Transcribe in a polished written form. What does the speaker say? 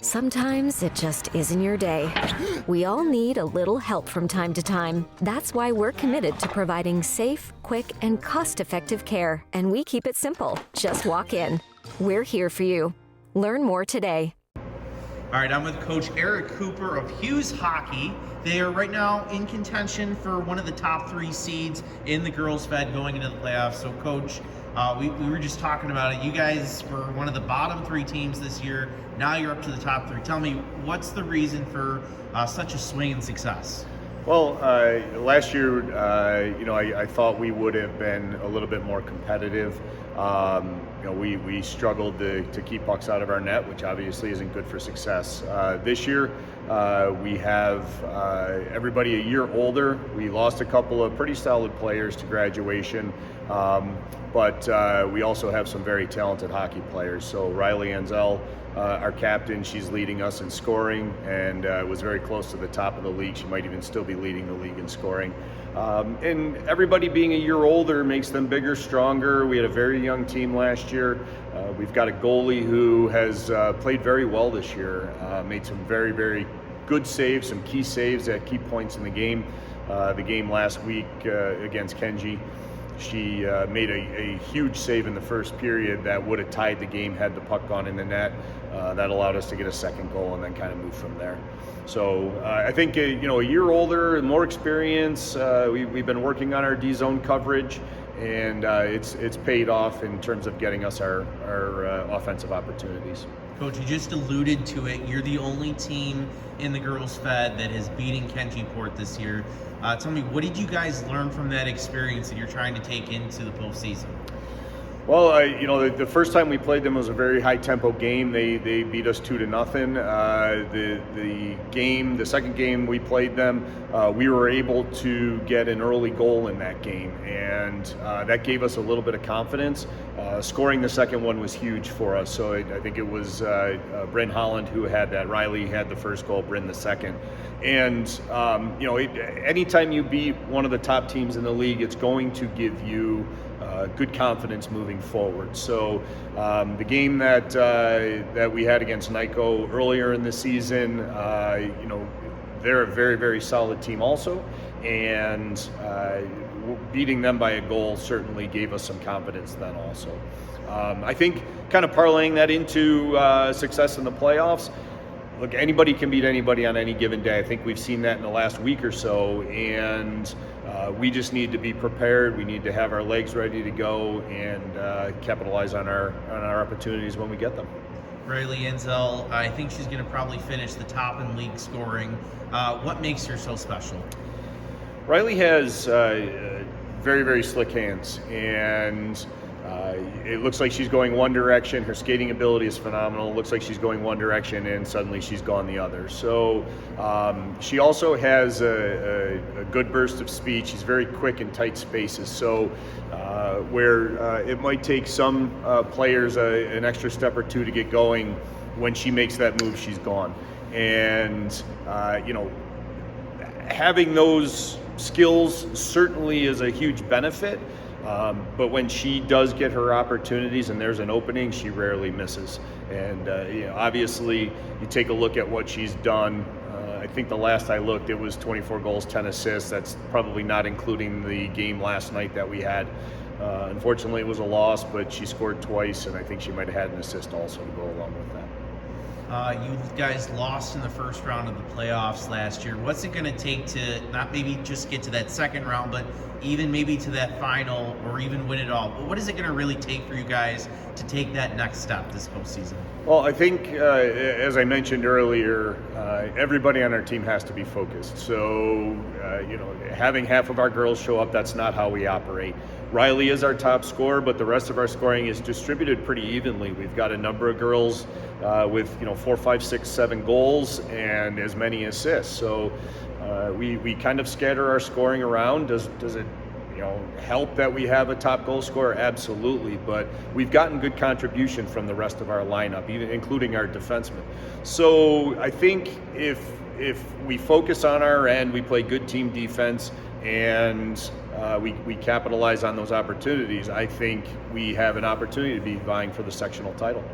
Sometimes it just isn't your day. We all need a little help from time to time. That's why we're committed to providing safe, quick, and cost-effective care. And we keep it simple. Just walk in. We're here for you. Learn more today. All right, I'm with Coach Eric Cooper of HHEWS Hockey. They are right now in contention for one of the top 3 seeds in the Girls Fed going into the playoffs. So, Coach, we were just talking about it. You guys were one of the bottom 3 teams this year. Now you're up to the top 3. Tell me, what's the reason for such a swing in success? Well, last year, I thought we would have been a little bit more competitive. We struggled to keep pucks out of our net, which obviously isn't good for success. This year, we have everybody a year older. We lost a couple of pretty solid players to graduation, but we also have some very talented hockey players. So Riley Anzel, our captain, she's leading us in scoring and was very close to the top of the league. She might even still be leading the league in scoring. And everybody being a year older makes them bigger, stronger. We had a very young team last year. We've got a goalie who has played very well this year, made some very, very good saves, some key saves at key points in the game. The game last week against Kenji, she made a huge save in the first period that would have tied the game had the puck gone in the net. That allowed us to get a second goal and then kind of move from there. So I think a year older, more experience. We've been working on our D-zone coverage, and it's paid off in terms of getting us our offensive opportunities. Coach, you just alluded to it. You're the only team in the Girls Fed that has beaten Kenji-Port this year. Tell me, what did you guys learn from that experience that you're trying to take into the postseason? Well, the first time we played them was a very high-tempo game. They beat us 2-0. The second game we played them, we were able to get an early goal in that game, and that gave us a little bit of confidence. Scoring the second one was huge for us. So I think it was Bryn Holland who had that. Riley had the first goal, Bryn the second. And anytime you beat one of the top teams in the league, it's going to give you good confidence moving forward. So the game that we had against Nyko earlier in the season, they're a very, very solid team also, and beating them by a goal certainly gave us some confidence then also. I think kind of parlaying that into success in the playoffs. Look, anybody can beat anybody on any given day. I think we've seen that in the last week or so, and we just need to be prepared. We need to have our legs ready to go and capitalize on our opportunities when we get them. Riley Anzel, I think she's going to probably finish the top in league scoring. What makes her so special? Riley has very, very slick hands, and it looks like she's going one direction. Her skating ability is phenomenal. It looks like she's going one direction, and suddenly she's gone the other. So she also has a good burst of speed. She's very quick in tight spaces. So where it might take some players an extra step or two to get going, when she makes that move, she's gone. And having those skills certainly is a huge benefit. But when she does get her opportunities and there's an opening, she rarely misses. And obviously, you take a look at what she's done. I think the last I looked, it was 24 goals, 10 assists. That's probably not including the game last night that we had. Unfortunately, it was a loss, but she scored twice, and I think she might have had an assist also to go along with that. You guys lost in the first round of the playoffs last year. What's it going to take to not maybe just get to that second round, but even maybe to that final or even win it all? What is it going to really take for you guys to take that next step this postseason? Well, I think, as I mentioned earlier, everybody on our team has to be focused. So, having half of our girls show up, that's not how we operate. Riley is our top scorer, but the rest of our scoring is distributed pretty evenly. We've got a number of girls with 4, 5, 6, 7 goals and as many assists. So we kind of scatter our scoring around. Does it help that we have a top goal scorer? Absolutely, but we've gotten good contribution from the rest of our lineup, even including our defensemen. So I think if we focus on our end, we play good team defense, and we capitalize on those opportunities, I think we have an opportunity to be vying for the sectional title.